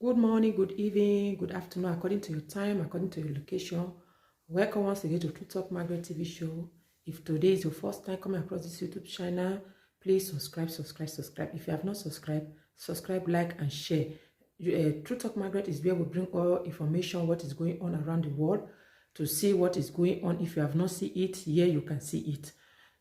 Good morning, good evening, good afternoon, according to your time, according to your location. Welcome once again to True Talk Margaret TV show. If today is your first time coming across this YouTube channel, please subscribe. If you have not subscribed, subscribe, like, and share. True Talk Margaret is where we bring all information, what is going on around the world, to see what is going on. If you have not seen it, here you can see it.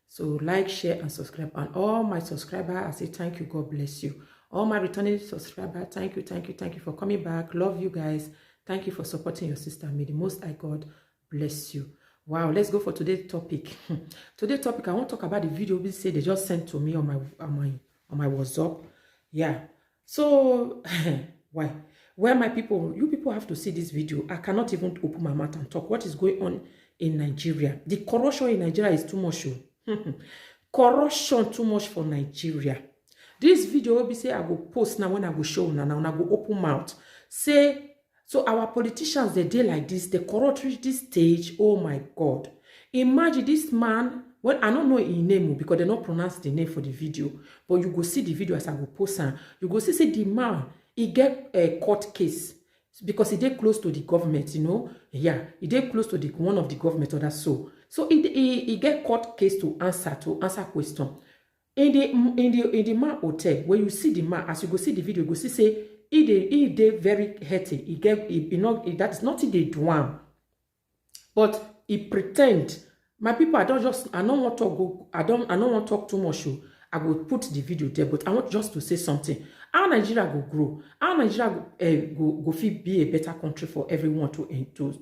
So like, share, and subscribe. And all my subscribers, I say thank you, God bless you. All my returning subscribers, thank you for coming back. Love you guys. Thank you for supporting your sister. May the Most High God bless you. Wow, let's go for today's topic. Today's topic, I want to talk about the video we say they just sent to me on my WhatsApp. Yeah. So why? Well, my people, you people have to see this video. I cannot even open my mouth and talk. What is going on in Nigeria? The corruption in Nigeria is too much. Corruption too much for Nigeria. This video will be say I go post now when I go show now I go open mouth. Say, so our politicians, they dey like this, they corrupt reach this stage. Oh my God. Imagine this man, well, I don't know his name because they don't pronounce the name for the video, but you go see the video as I go post and you go see the man, he get a court case because he dey close to the government, you know. Yeah, he dey close to the one of the government or that so. So he get court case to answer question. In the man hotel, when you see the man, as you go see the video, you go see say he dey very healthy. That is nothing they do am, but he pretend. My people, I don't want to go. I don't want to talk too much. I will put the video there, but I want just to say something. How Nigeria go grow? How Nigeria go fit be a better country for everyone to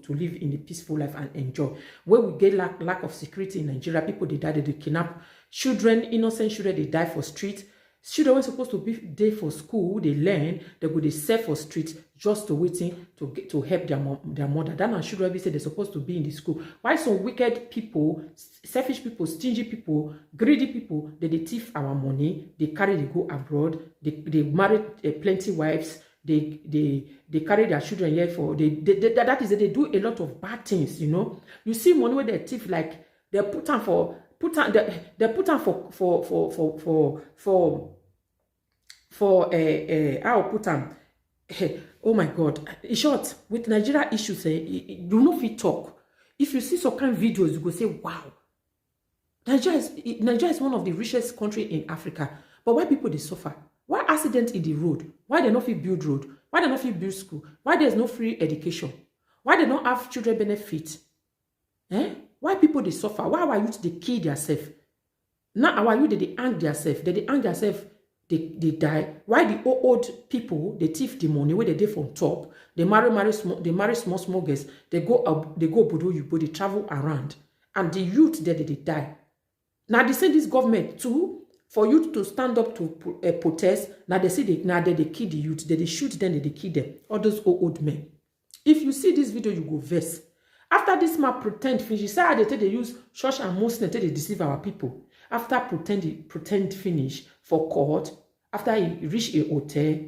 live in a peaceful life and enjoy? Where we get lack of security in Nigeria, people they die, they kidnap children, innocent children, they die for street. Children were supposed to be there for school, they learn, they go they sell for street just to waiting to help their mother. That and children be say they're supposed to be in the school. Why some wicked people, selfish people, stingy people, greedy people, they thief our money, they go abroad, they marry plenty wives, they carry their children here for that is they do a lot of bad things, you know. You see money where they thief, like they put on for I'll put them. Oh my God! In short, with Nigeria issues, you know if you talk. If you see some kind of videos, you go say, "Wow, Nigeria is one of the richest country in Africa." But why people they suffer? Why accident in the road? Why they not fit build road? Why they not fit build school? Why there's no free education? Why they don't have children benefit? Why people they suffer? Why our youth they kill themselves? Now our youth they hang themselves. They hang themselves. They die. Why the old people they thief the money where they did from top? They marry small girls. They go Bodo Yubo. They travel around, and the youth they die. Now they say this government too for youth to stand up to protest. Now they say they kill the youth. They shoot them. They kill them. All those old men. If you see this video, you go vex. After this man pretend finish, he said they use church and Muslim they deceive our people. After pretend finish for court, after he reach a hotel,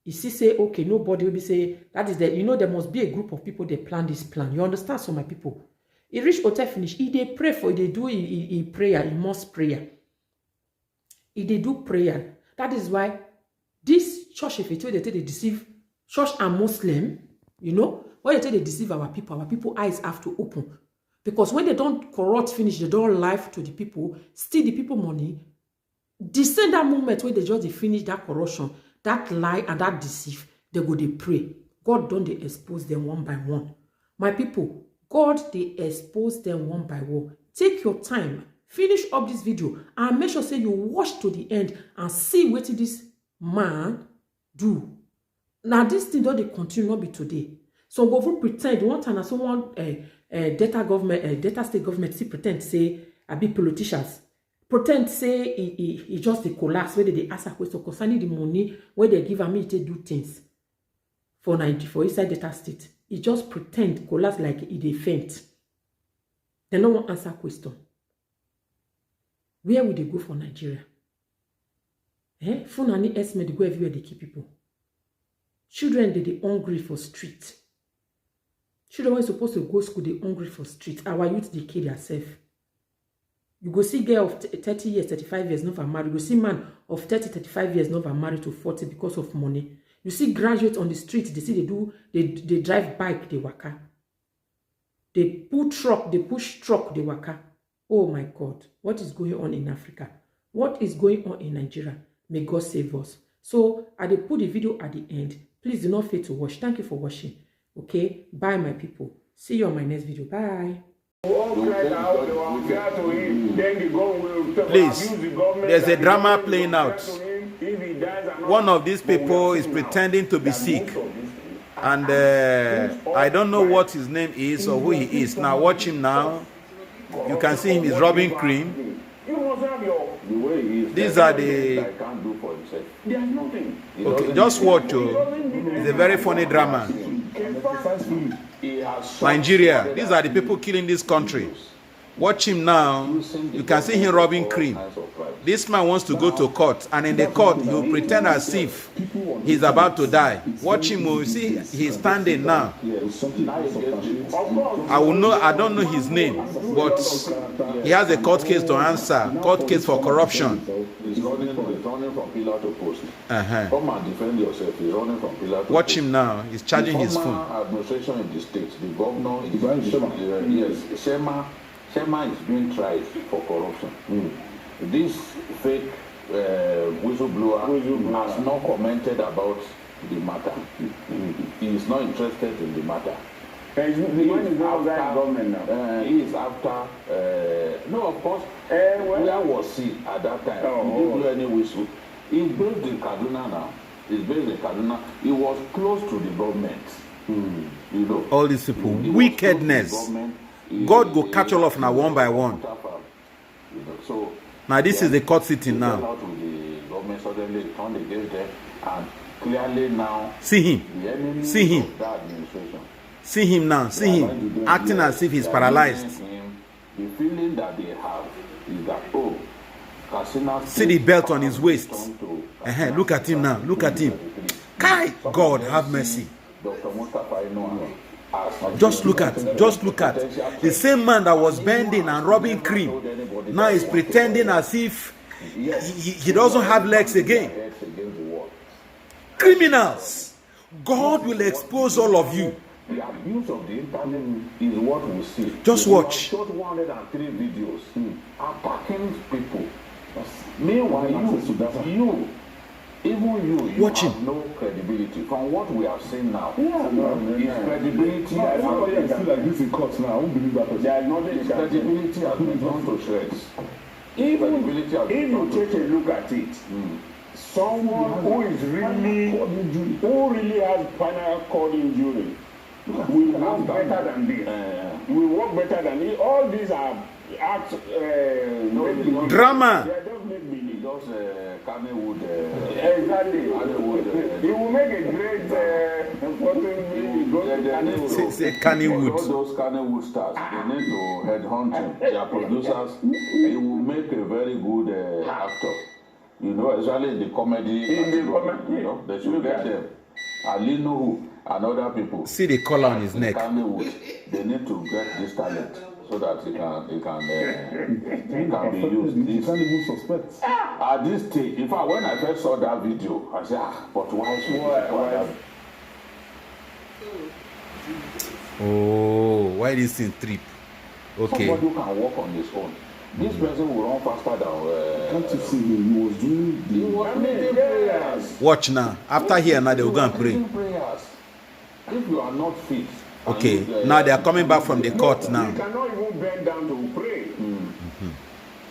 he say, okay, nobody will be say, that is that, you know, there must be a group of people that plan this plan. You understand? So my people, he reach hotel finish, he they pray for, they do a prayer, he must prayer. He they do prayer. That is why this church, if they deceive church and Muslim, you know, when they deceive our people eyes have to open. Because when they don't corrupt finish, they don't lie to the people, steal the people money, the same that moment when they just finish that corruption, that lie and that deceive, they go they pray. God don't they expose them one by one. My people, God they expose them one by one. Take your time, finish up this video, and make sure say you watch to the end and see what this man do. Now this thing don't they continue not be today. So go for pretend one time someone Delta state government see pretend say a big politicians pretend say he just the collapse where they ask a question concerning the money where they give me to do things for inside Delta state. He just pretend collapse like he faint. They no one answer question. Where would they go for Nigeria? Funani estimate they go everywhere they keep people. Children they hungry for street. Children were supposed to go school, they hungry for street. Our youth, they kill themselves. You go see girl of 30 years, 35 years, never married. You go see man of 30, 35 years, never married to 40 because of money. You see graduates on the street, they see they drive bike, they waka. They pull truck, they push truck, they waka. Oh my God, what is going on in Africa? What is going on in Nigeria? May God save us. So I will put the video at the end. Please do not fail to watch. Thank you for watching. Okay, bye my people. See you on my next video. Bye. Please, there's a drama playing out. One of these people is pretending to be sick, and I don't know what his name is or who he is. Now watch him now. You can see him is rubbing cream. These are the... Okay, just watch. It's a very funny drama. Nigeria, these are the people killing this country. Watch him now. You can see him rubbing cream. This man wants to go to court, and in the court he will pretend as if he's about to die. Watch him. You see he's standing now. I don't know his name, but he has a court case to answer. Court case for corruption. He's running from pillar to post. Come and defend yourself. He's running from pillar to Watch him now. He's charging his phone. Administration in the state. The governor is Shema is being tried for corruption. This fake whistleblower has not commented about the matter. He is not interested in the matter. He is after no, of course. Where was he at that time? He didn't blow any whistle. He's based in Kaduna now. He was close to the government. You know. All these people, wickedness. God go catch all of now one by one. So now this is the court sitting now. The government suddenly turned against them, and clearly now see him. See him. See him now. See him acting as if he's paralyzed. The feeling that they have is that Katsina. See the belt on his waist. Look at him now. Look at him. Kai, God have mercy. Dr. Mustafa Inua. Just look at the same man that was bending and rubbing cream. Now he's pretending as if he doesn't have legs again. Criminals, God will expose all of you. The abuse of the internet is what we see. Just watch. Shot 103 videos attacking people. Meanwhile, you watch have him. No credibility. From what we have seen now, his credibility has been cut now. I won't believe that. His credibility has been gone to shreds. If you take a look at it, someone who really has spinal cord injury will work better than this. Will work better than this. All these are acts. Drama. Just Kannywood. Exactly. He will make a great Kannywood. All those Kannywood stars, they need to headhunt him. Their producers, he will make a very good actor. You know, especially in the comedy. You know, they should get them. Ali Nuhu and other people. See the collar on his neck. Kannywood, they need to get this talent so that it can be used. You can't even suspect. At this stage, in fact, when I first saw that video, I said, but why should why? Oh, why this thing trip? Okay. Somebody who can walk on his own. This person will run faster than. Can't you see him? He was doing the prayers. Watch now. After here, now they will go and pray. If you are not fit. Okay. Now they are coming back from the court now. He cannot even bend down to pray.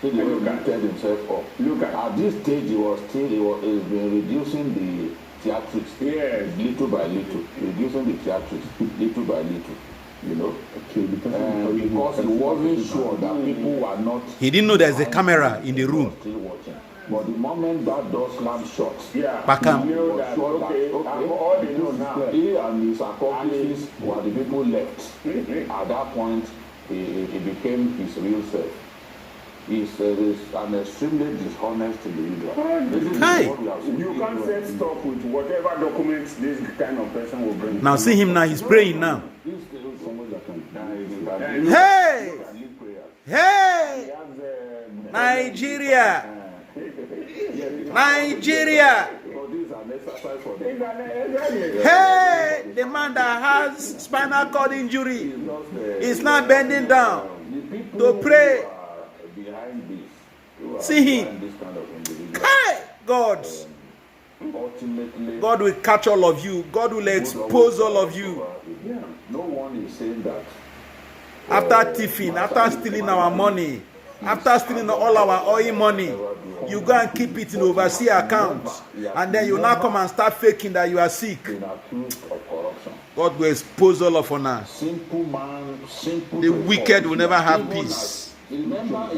So they will lifted himself up. Look at this stage, he was reducing the theatrics. Yes. Little by little, reducing the theatrics little by little. You know, because he wasn't sure that people were not. He didn't know there's a camera in the room. Still watching. But the moment that door slammed shut, Pakam. You know that, all they know now. He and his accomplices were the people left. At that point, he became his real self. He's an extremely dishonest individual. You can't set stop with whatever documents this kind of person will bring. Now see him now, he's praying now. Hey! Hey! Nigeria! Nigeria! exercise for them. Hey, the man that has spinal cord injury is not bending down to pray. Behind this, who are See him. behind this kind of individual. Hey, God. Ultimately, God will catch all of you. God will expose all of you. no one is saying that. After thieving, after stealing our money, after stealing all our oil money, you go and keep it in overseas account, and then you now come and start faking that you are sick. Been accused of corruption. God will expose all of us. Simple man, simple. The wicked will never have peace. Remember,